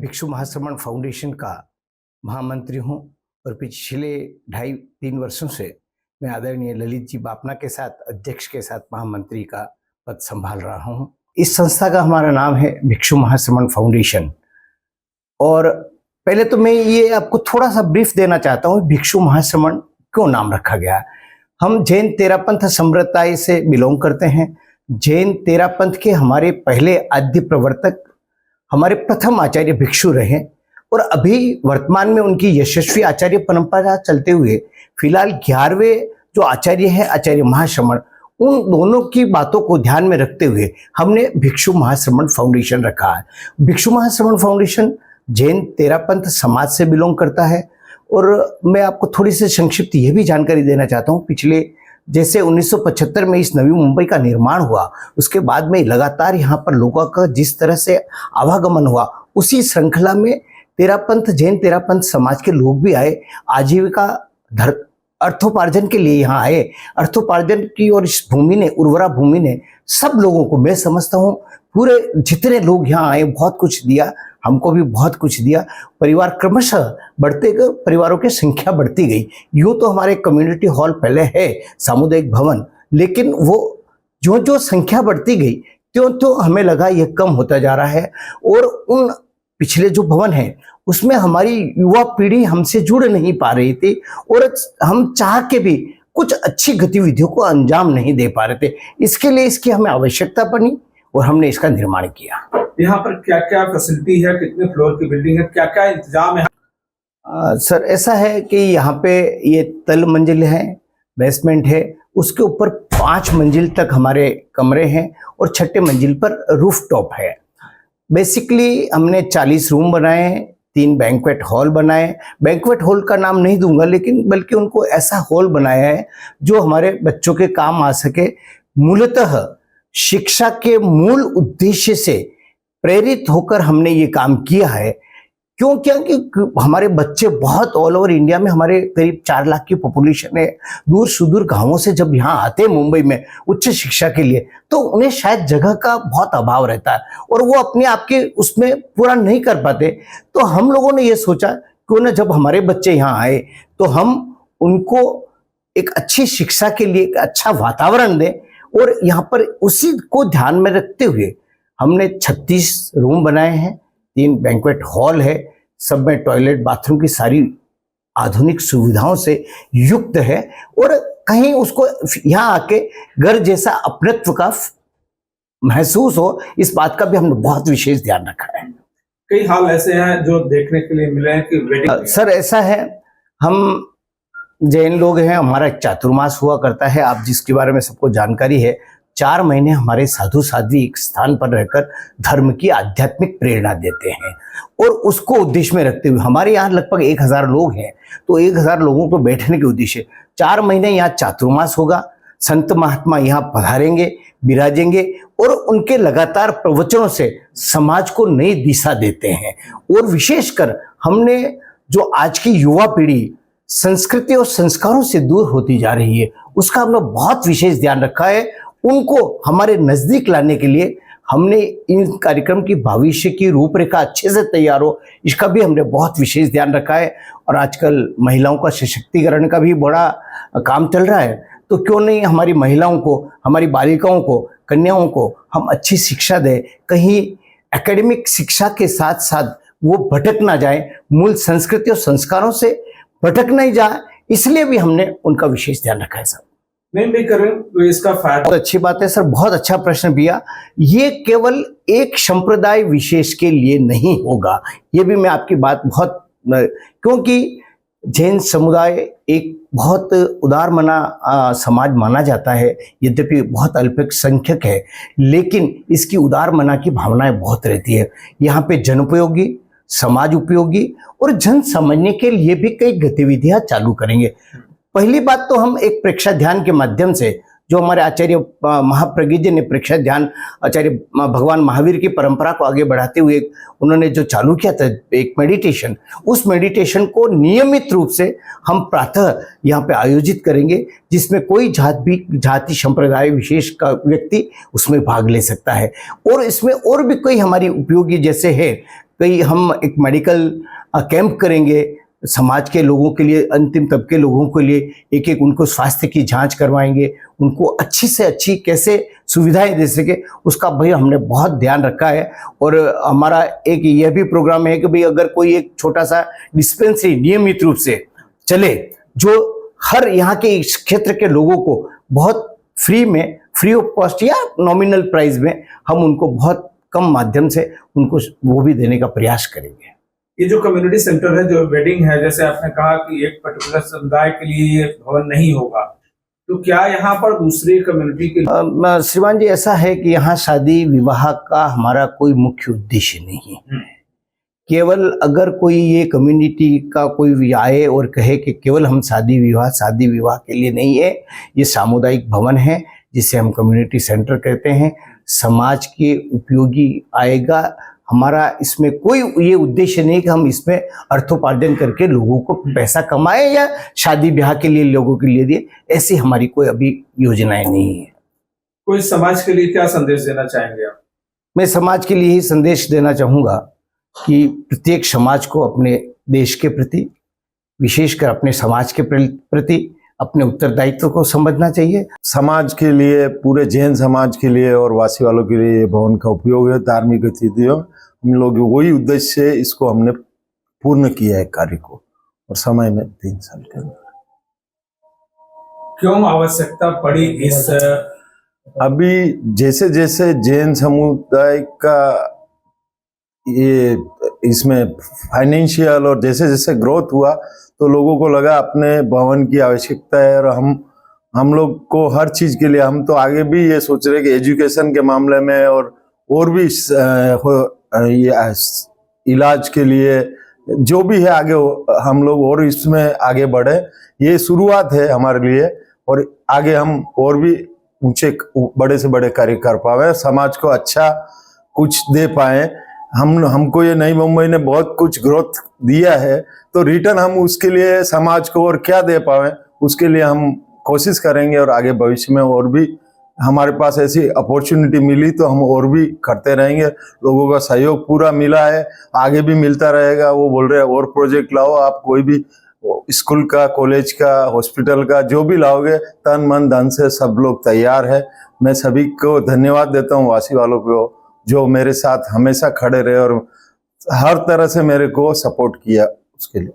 भिक्षु महाश्रमण फाउंडेशन का महामंत्री हूँ और पिछले 2.5-3 वर्षों से मैं आदरणीय ललित जी बापना के साथ अध्यक्ष के साथ महामंत्री का पद संभाल रहा हूँ। इस संस्था का हमारा नाम है भिक्षु महाश्रमण फाउंडेशन। और पहले तो मैं ये आपको थोड़ा सा ब्रीफ देना चाहता हूँ, भिक्षु महाश्रमण क्यों नाम रखा गया। हम जैन तेरापंथ संप्रदाय से बिलोंग करते हैं। जैन तेरापंथ के हमारे पहले आद्य प्रवर्तक हमारे प्रथम आचार्य भिक्षु रहे और अभी वर्तमान में उनकी यशस्वी आचार्य परंपरा चलते हुए फिलहाल 11वें जो आचार्य है आचार्य महाश्रमण, उन दोनों की बातों को ध्यान में रखते हुए हमने भिक्षु महाश्रमण फाउंडेशन रखा है। भिक्षु महाश्रमण फाउंडेशन जैन तेरापंथ समाज से बिलोंग करता है। और मैं आपको थोड़ी सी संक्षिप्त ये भी जानकारी देना चाहता हूँ, पिछले जैसे 1975 में इस नवी मुंबई का निर्माण हुआ, उसके बाद में लगातार यहाँ पर लोगों का जिस तरह से आवागमन हुआ, उसी श्रृंखला में तेरापंथ जैन तेरापंथ समाज के लोग भी आए, आजीविका अर्थोपार्जन के लिए यहाँ आए। अर्थोपार्जन की और इस भूमि ने, उर्वरा भूमि ने सब लोगों को, मैं समझता हूँ पूरे जितने लोग यहाँ आए बहुत कुछ दिया, हमको भी बहुत कुछ दिया। परिवार क्रमशः बढ़ते गए, परिवारों की संख्या बढ़ती गई। यूँ तो हमारे कम्युनिटी हॉल पहले है, सामुदायिक भवन, लेकिन वो जो जो संख्या बढ़ती गई त्यों तो हमें लगा ये कम होता जा रहा है। और उन पिछले जो भवन है उसमें हमारी युवा पीढ़ी हमसे जुड़ नहीं पा रही थी और हम चाह के भी कुछ अच्छी गतिविधियों को अंजाम नहीं दे पा रहे थे। इसके लिए इसकी हमें आवश्यकता पड़ी और हमने इसका निर्माण किया। यहाँ पर क्या क्या फैसिलिटी है, कितने फ्लोर की बिल्डिंग है, क्या क्या इंतजाम है? सर ऐसा है कि यहाँ पे ये तल मंजिल है, बेसमेंट है, उसके ऊपर 5 मंजिल तक हमारे कमरे हैं और 6ठे मंजिल पर रूफ टॉप है। बेसिकली हमने 40 रूम बनाए, 3 बैंक्वेट हॉल बनाए। बैंक्वेट हॉल का नाम नहीं दूंगा, लेकिन बल्कि उनको ऐसा हॉल बनाया है जो हमारे बच्चों के काम आ सके। मूलतः शिक्षा के मूल उद्देश्य से प्रेरित होकर हमने ये काम किया है। क्यों? क्योंकि हमारे बच्चे बहुत ऑल ओवर इंडिया में, हमारे करीब 4 लाख की पॉपुलेशन है, दूर सुदूर गांवों से जब यहाँ आते हैं मुंबई में उच्च शिक्षा के लिए, तो उन्हें शायद जगह का बहुत अभाव रहता है और वो अपने आप के उसमें पूरा नहीं कर पाते। तो हम लोगों ने ये सोचा क्यों ना जब हमारे बच्चे यहाँ आए तो हम उनको एक अच्छी शिक्षा के लिए एक अच्छा वातावरण दें। और यहाँ पर उसी को ध्यान में रखते हुए हमने 36 रूम बनाए हैं, 3 बैंक्वेट हॉल है, सब में टॉयलेट बाथरूम की सारी आधुनिक सुविधाओं से युक्त है और कहीं उसको यहाँ आके घर जैसा अपनत्व का महसूस हो, इस बात का भी हमने बहुत विशेष ध्यान रखा है। कई हाल ऐसे हैं जो देखने के लिए मिले हैं कि वेडिंग सर ऐसा है, हम जैन लोग हैं, हमारा एक चातुर्मास हुआ करता है, आप जिसके बारे में सबको जानकारी है। 4 महीने हमारे साधु साध्वी एक स्थान पर रहकर धर्म की आध्यात्मिक प्रेरणा देते हैं और उसको उद्देश्य में रखते हुए हमारे यहाँ लगभग 1000 लोग हैं, तो 1000 लोगों को बैठने के उद्देश्य 4 महीने यहाँ चातुर्मास होगा। संत महात्मा यहाँ पधारेंगे, विराजेंगे और उनके लगातार प्रवचनों से समाज को नई दिशा देते हैं। और विशेषकर हमने जो आज की युवा पीढ़ी संस्कृति और संस्कारों से दूर होती जा रही है, उसका हमने बहुत विशेष ध्यान रखा है। उनको हमारे नजदीक लाने के लिए हमने इन कार्यक्रम की भविष्य की रूपरेखा अच्छे से तैयार हो, इसका भी हमने बहुत विशेष ध्यान रखा है। और आजकल महिलाओं का सशक्तिकरण का भी बड़ा काम चल रहा है, तो क्यों नहीं हमारी महिलाओं को, हमारी बालिकाओं को, कन्याओं को हम अच्छी शिक्षा दें, कहीं एकेडमिक शिक्षा के साथ साथ वो भटक ना जाए, मूल संस्कृति और संस्कारों से भटक नहीं जाए, इसलिए भी हमने उनका विशेष ध्यान रखा है। सर नहीं भी करें तो इसका फायदा। बहुत अच्छी बात है सर, बहुत अच्छा प्रश्न भैया। ये केवल एक संप्रदाय विशेष के लिए नहीं होगा, ये भी मैं आपकी बात बहुत, क्योंकि जैन समुदाय एक बहुत उदार मना समाज माना जाता है, यद्यपि बहुत अल्पसंख्यक है, लेकिन इसकी उदार मना की भावनाएं बहुत रहती है। यहाँ पे जनोपयोगी, समाज उपयोगी और जन समझने के लिए भी कई गतिविधियां चालू करेंगे। पहली बात तो हम एक प्रेक्षा ध्यान के माध्यम से, जो हमारे आचार्य महाप्रज्ञ ने प्रेक्षा ध्यान, आचार्य भगवान महावीर की परंपरा को आगे बढ़ाते हुए उन्होंने जो चालू किया था एक मेडिटेशन, उस मेडिटेशन को नियमित रूप से हम प्रातः यहाँ पे आयोजित करेंगे, जिसमें कोई जाति संप्रदाय विशेष का व्यक्ति उसमें भाग ले सकता है। और इसमें और भी कोई हमारी उपयोगी जैसे है कहीं हम एक मेडिकल कैंप करेंगे समाज के लोगों के लिए, अंतिम तबके लोगों के लिए, एक एक उनको स्वास्थ्य की जांच करवाएंगे, उनको अच्छी से अच्छी कैसे सुविधाएं दे सके, उसका भाई हमने बहुत ध्यान रखा है। और हमारा एक यह भी प्रोग्राम है कि भाई अगर कोई एक छोटा सा डिस्पेंसरी नियमित रूप से चले, जो हर यहाँ के इस क्षेत्र के लोगों को बहुत फ्री ऑफ कॉस्ट या नॉमिनल प्राइस में हम उनको बहुत कम माध्यम से उनको वो भी देने का प्रयास करेंगे। ये जो कम्युनिटी सेंटर है, जो वेडिंग है, जैसे आपने कहा कि एक पर्टिकुलर समुदाय के लिए ये भवन नहीं होगा, तो क्या यहाँ पर दूसरी कम्युनिटी के श्रीमान जी, ऐसा है कि यहाँ शादी विवाह का हमारा कोई मुख्य उद्देश्य नहीं है। केवल अगर कोई ये कम्युनिटी का कोई आए और कहे कि केवल हम शादी विवाह के लिए नहीं है, ये सामुदायिक भवन है जिसे हम कम्युनिटी सेंटर कहते हैं, समाज के उपयोगी आएगा। हमारा इसमें कोई ये उद्देश्य नहीं कि हम इसमें अर्थोपार्जन करके लोगों को पैसा कमाए या शादी ब्याह के लिए लोगों के लिए दिए, ऐसी हमारी कोई अभी योजनाएं नहीं है। कोई समाज के लिए क्या संदेश देना चाहेंगे आप? मैं समाज के लिए ही संदेश देना चाहूँगा कि प्रत्येक समाज को अपने देश के प्रति, विशेषकर अपने समाज के प्रति अपने उत्तरदायित्व को समझना चाहिए। समाज के लिए, पूरे जैन समाज के लिए और वासी वालों के लिए भवन का उपयोग है। धार्मिक गतिविधियों हम लोग वही उद्देश्य से इसको हमने पूर्ण किया है कार्य को, और समय में 3 साल के अंदर। क्यों आवश्यकता पड़ी इस? अभी जैसे जैसे जैन समुदाय का ये इसमें फाइनेंशियल और जैसे जैसे ग्रोथ हुआ, तो लोगों को लगा अपने भवन की आवश्यकता है। और हम लोग को हर चीज के लिए, हम तो आगे भी ये सोच रहे कि एजुकेशन के मामले में और भी ये इलाज के लिए जो भी है आगे हम लोग और इसमें आगे बढ़े। ये शुरुआत है हमारे लिए, और आगे हम और भी ऊंचे बड़े से बड़े कार्य कर पाए, समाज को अच्छा कुछ दे पाए। हमको ये नई मुंबई ने बहुत कुछ ग्रोथ दिया है, तो रिटर्न हम उसके लिए समाज को और क्या दे पाए, उसके लिए हम कोशिश करेंगे। और आगे भविष्य में और भी हमारे पास ऐसी अपॉर्चुनिटी मिली तो हम और भी करते रहेंगे। लोगों का सहयोग पूरा मिला है, आगे भी मिलता रहेगा। वो बोल रहे हैं और प्रोजेक्ट लाओ, आप कोई भी स्कूल का, कॉलेज का, हॉस्पिटल का, जो भी लाओगे, तन मन धन से सब लोग तैयार है। मैं सभी को धन्यवाद देता हूँ, वासी वालों को, जो मेरे साथ हमेशा खड़े रहे और हर तरह से मेरे को सपोर्ट किया, उसके लिए।